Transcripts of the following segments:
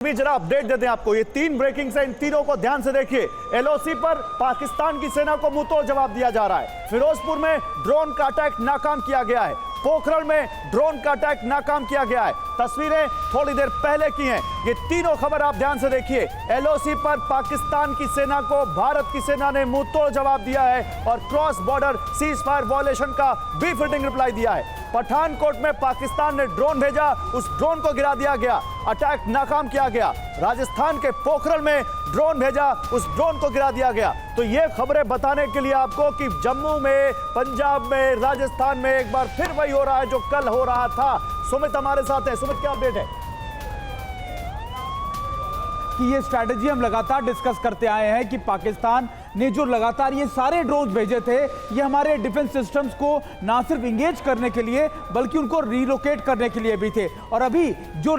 भी जरा अपडेट देते हैं आपको। ये तीन ब्रेकिंग्स है, इन तीनों को ध्यान से देखिए। एलओसी पर पाकिस्तान की सेना को मुंहतोड़ जवाब दिया जा रहा है। फिरोजपुर में ड्रोन का अटैक नाकाम किया गया है। पोखरण में ड्रोन का अटैक नाकाम किया गया है। तस्वीरें थोड़ी देर पहले की हैं। ये तीनों खबर आप ध्यान से देखिए। एलओसी पर पाकिस्तान की सेना को भारत की सेना ने मुंहतोड़ जवाब दिया है और cross border cease fire violation का बेफिटिंग रिप्लाई दिया है। पठानकोट में पाकिस्तान ने ड्रोन भेजा, उस ड्रोन को गिरा दिया गया, अटैक नाकाम किया गया। राजस्थान के पोखरण में ड्रोन भेजा, उस ड्रोन को गिरा दिया गया। तो ये खबरें बताने के लिए आपको कि जम्मू में, पंजाब में, राजस्थान में एक बार फिर वही हो रहा है जो कल हो रहा था। सुमित हमारे साथ है। सुमित, क्या अपडेट है? कि ये स्ट्रैटेजी हम लगातार डिस्कस करते आए हैं कि पाकिस्तान ने जो लगातार ये सारे ड्रोन भेजे थे, ये हमारे डिफेंस सिस्टम्स को ना सिर्फ इंगेज करने के लिए बल्कि उनको रिलोकेट करने के लिए भी थे। और अभी जो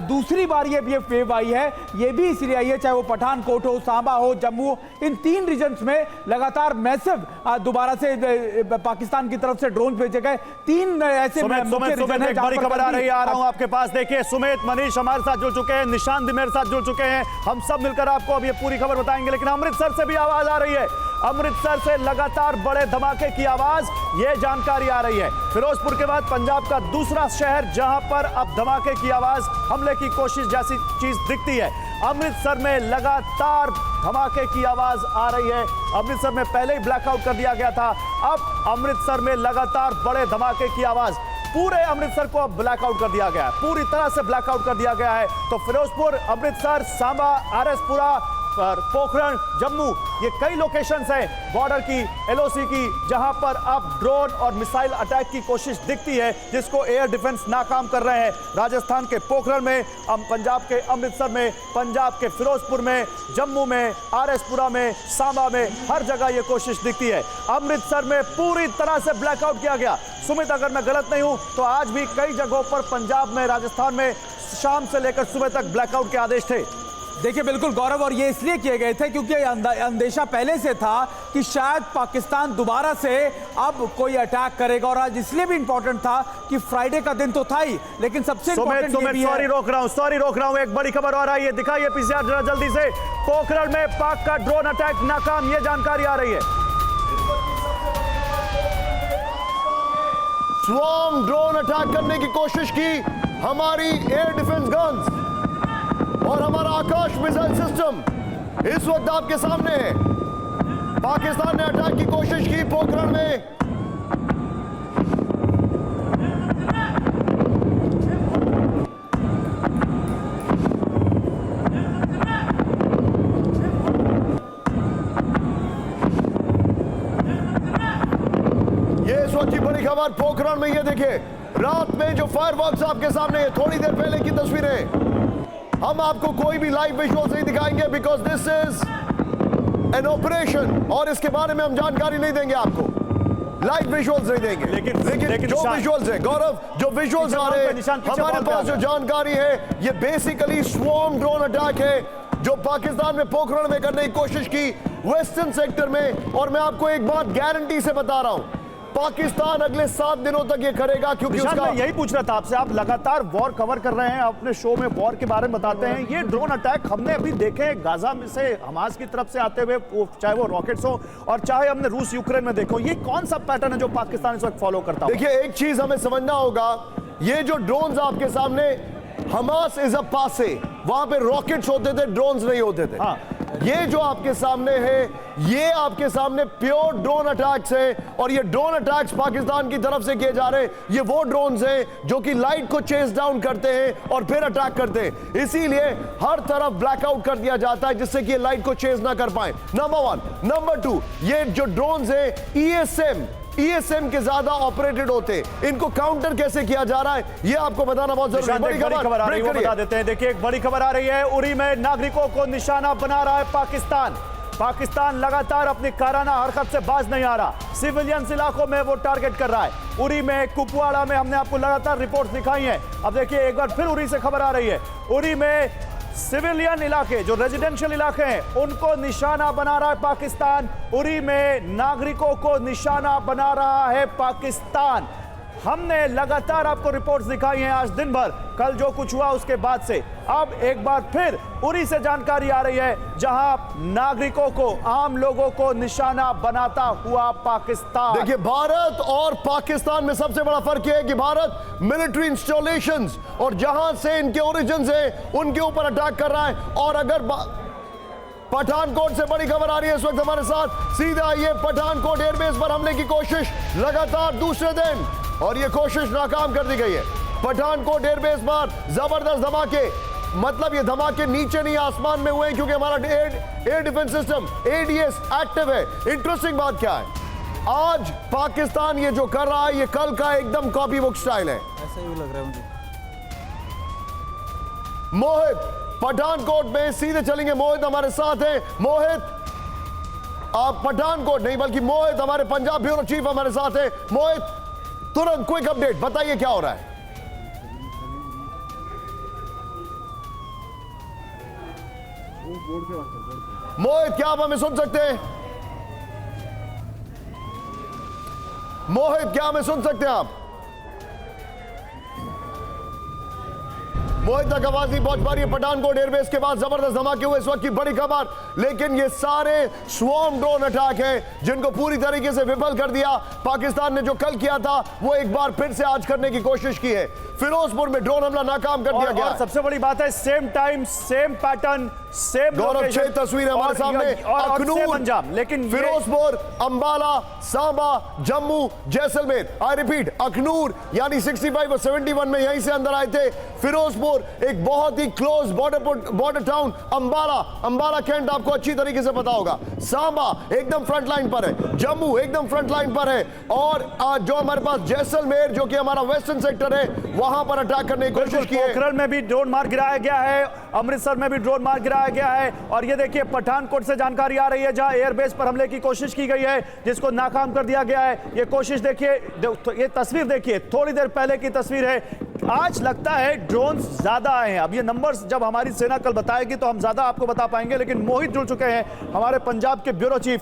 दूसरी बार ये वेव आई है, ये भी इसलिए आई है, चाहे वो पठानकोट हो, सांबा हो, जम्मू हो, इन तीन रीजन्स में लगातार मैसिव दोबारा से पाकिस्तान की तरफ से ड्रोन भेजे गए। तीन ऐसे बड़ी खबर आ रही है, आ रहा हूं आपके पास। देखिए, सुमित, मनीष हमारे साथ जुड़ चुके हैं, निशांत भी मेरे साथ जुड़ चुके हैं। हम सब मिलकर आपको अब ये पूरी खबर बताएंगे। लेकिन अमृतसर से भी आवाज आ रही है। अमृतसर से लगातार बड़े धमाके की आवाज, ये जानकारी आ रही है। फिरोजपुर के बाद पंजाब का दूसरा शहर जहां पर अब धमाके की आवाज, हमले की कोशिश जैसी चीज दिखती है। अमृतसर में लगातार धमाके की आवाज आ रही है। अमृतसर में पहले ही ब्लैकआउट कर दिया गया था, अब अमृतसर में लगातार बड़े धमाके की आवाज। पूरे अमृतसर को अब ब्लैकआउट कर दिया गया है, पूरी तरह से ब्लैकआउट कर दिया गया है। तो फिरोजपुर, अमृतसर, सांबा, आरएसपुरा, पोखरण, जम्मू, ये कई लोकेशंस हैं बॉर्डर की, एलओसी की, जहां पर अब ड्रोन और मिसाइल अटैक की कोशिश दिखती है, जिसको एयर डिफेंस नाकाम कर रहे हैं। राजस्थान के पोखरण में, पंजाब के अमृतसर में, पंजाब के फिरोजपुर में, जम्मू में, आरएसपुरा में, सांबा में, हर जगह ये कोशिश दिखती है। अमृतसर में पूरी तरह से ब्लैकआउट किया गया। सुमित, अगर मैं गलत नहीं हूं तो आज भी कई जगहों पर पंजाब में, राजस्थान में शाम से लेकर सुबह तक ब्लैकआउट के आदेश थे। देखिए बिल्कुल गौरव, और ये इसलिए किए गए थे क्योंकि अंदेशा पहले से था कि शायद पाकिस्तान दोबारा से अब कोई अटैक करेगा। और आज इसलिए भी इंपॉर्टेंट था कि फ्राइडे का दिन तो था ही, लेकिन सबसे इंपॉर्टेंट सॉरी रोक रहा हूं, एक बड़ी खबर और आई है, दिखाइए पीसीआर जरा जल्दी से। पोखरण में पाक का ड्रोन अटैक नाकाम, ये जानकारी आ रही है। स्वॉर्म ड्रोन अटैक करने की कोशिश की हमारी एयर डिफेंस गन्स और हमारा आकाश मिसाइल सिस्टम इस वक्त आपके सामने है। पाकिस्तान ने अटैक की कोशिश की पोखरण में। ये इस वक्त की बड़ी खबर पोखरण में, ये देखिए रात में जो फायरवर्क्स आपके सामने है, थोड़ी देर पहले की तस्वीरें। हम आपको कोई भी लाइव विजुअल्स नहीं दिखाएंगे because this is an operation और इसके बारे में हम जानकारी नहीं देंगे आपको, लाइव विजुअल्स नहीं देंगे। लेकिन जो विजुअल्स है गौरव, जो विजुअल्स आ रहे हैं हमारे पास, जो जानकारी है, ये बेसिकली स्वॉर्म ड्रोन अटैक है जो पाकिस्तान में पोखरण में करने की कोशिश की वेस्टर्न सेक्टर में। और मैं आपको एक बात गारंटी से बता रहा हूं, पाकिस्तान अगले 7 दिनों तक ये करेगा। क्योंकि मैं यही पूछ रहा था आपसे, आप लगातार वॉर कवर कर रहे हैं, अपने शो में वॉर के बारे में बताते हैं। ये ड्रोन अटैक हमने अभी देखे गाजा में से, हमास की तरफ से आते हुए, चाहे वो रॉकेट्स हो और चाहे हमने रूस यूक्रेन में देखो, ये कौन सा पैटर्न है जो पाकिस्तान इस वक्त फॉलो करता है? देखिए, एक चीज हमें समझना होगा, ये जो ड्रोन्स आपके सामने, हमास इज अ पासे, वहां पे रॉकेट्स होते थे, ड्रोन्स नहीं होते थे। हाँ। ये जो आपके सामने है, ये आपके सामने प्योर ड्रोन अटैक्स हैं और ये ड्रोन अटैक्स पाकिस्तान की तरफ से किए जा रहे हैं। ये वो ड्रोन्स हैं जो कि लाइट को चेस डाउन करते हैं और फिर अटैक करते हैं। इसीलिए हर तरफ ब्लैकआउट कर दिया जाता है जिससे कि ये लाइट को चेस ना कर पाए, नंबर 1। नंबर 2, ये जो ड्रोन्स हैं ईएसएम के ज्यादा ऑपरेटेड होते, इनको काउंटर कैसे किया जा रहा है ये आपको बताना बहुत जरूरी है। बड़ी खबर आ रही है, बता देते हैं। देखिए, एक बड़ी खबर आ रही है, उरी में नागरिकों को निशाना बना रहा है पाकिस्तान लगातार अपनी काराना हरकत से बाज नहीं आ रहा। सिविलियंस इलाकों में वो टारगेट कर रहा है। उरी में, कुपवाड़ा में हमने आपको लगातार रिपोर्ट दिखाई है। अब देखिए, एक बार फिर उरी से खबर आ रही है। उरी में सिविलियन इलाके, जो रेजिडेंशियल इलाके हैं, उनको निशाना बना रहा है पाकिस्तान। उरी में नागरिकों को निशाना बना रहा है पाकिस्तान। हमने लगातार आपको रिपोर्ट्स दिखाई हैं आज दिन भर, कल जो कुछ हुआ उसके बाद से। अब एक बार फिर उरी से जानकारी आ रही है, जहां नागरिकों को, आम लोगों को निशाना बनाता हुआ पाकिस्तान। देखिए, भारत और पाकिस्तान में सबसे बड़ा फर्क यह है कि भारत मिलिट्री इंस्टॉलेशंस और जहां से इनके ओरिजिन है उनके ऊपर अटैक कर रहा है। और अगर पठानकोट से बड़ी खबर आ रही है इस वक्त हमारे साथ, सीधा ये पठानकोट एयरबेस पर हमले की कोशिश लगातार दूसरे दिन, और ये कोशिश नाकाम कर दी गई है। पठानकोट एयरबेस पर जबरदस्त धमाके, मतलब ये धमाके नीचे नहीं आसमान में हुए, क्योंकि हमारा air defence system ADS active है। इंटरेस्टिंग बात क्या है, आज पाकिस्तान ये जो कर रहा है ये कल का एकदम कॉपी बुक स्टाइल है। ऐसा ही लग रहा है मुझे। मोहित पठानकोट में सीधे चलेंगे, मोहित हमारे साथ हैं। मोहित, आप पठानकोट नहीं बल्कि मोहित हमारे पंजाब ब्यूरो चीफ हमारे साथ है। मोहित, तुरंत क्विक अपडेट बताइए क्या हो रहा है। मोहित, क्या आप हमें सुन सकते हैं? मोहित, क्या हमें सुन सकते हैं आप? मोहित तक आवाज नहीं पहुंच पा रही है। पठानकोट एयरबेस के बाद जबरदस्त धमाके हुए, इस वक्त की बड़ी खबर। लेकिन ये सारे स्वॉर्म ड्रोन अटैक हैं जिनको पूरी तरीके से विफल कर दिया। पाकिस्तान ने जो कल किया था वो एक बार फिर से आज करने की कोशिश की है। फिरोजपुर में ड्रोन हमला नाकाम कर दिया गया। और सबसे बड़ी बात है, same time, same pattern, same गौरव, 6 तस्वीरें हमारे सामने। अखनूर, अंजाम, लेकिन फिरोजपुर, अंबाला, सांबा, जम्मू, जैसलमेर। आई रिपीट, अखनूर यानी 65 और 71 में यहीं से अंदर आए थे। फिरोजपुर एक बहुत ही close border town, Ambala cantt आपको अच्छी तरीके से पता होगा। सांबा एकदम फ्रंट लाइन पर है, जम्मू एकदम फ्रंट लाइन पर है, और जो हमारे पास जैसलमेर जो कि हमारा वेस्टर्न सेक्टर है वहां पर अटैक करने की कोशिश की है। पोखरण में भी ड्रोन मार गिराया गया है, अमृतसर में भी ड्रोन मार गिराया गया है। और ये देखिए, पठानकोट से जानकारी आ रही है जहां एयरबेस पर हमले की कोशिश की गई है, जिसको नाकाम कर दिया गया है। ये कोशिश देखिए, ये तस्वीर देखिए, थोड़ी देर पहले की तस्वीर है। आज लगता है ड्रोन ज्यादा आए हैं। अब ये नंबर्स जब हमारी सेना कल बताएगी तो हम ज्यादा आपको बता पाएंगे, लेकिन मोहित जुड़ चुके हैं, हमारे पंजाब के ब्यूरो चीफ।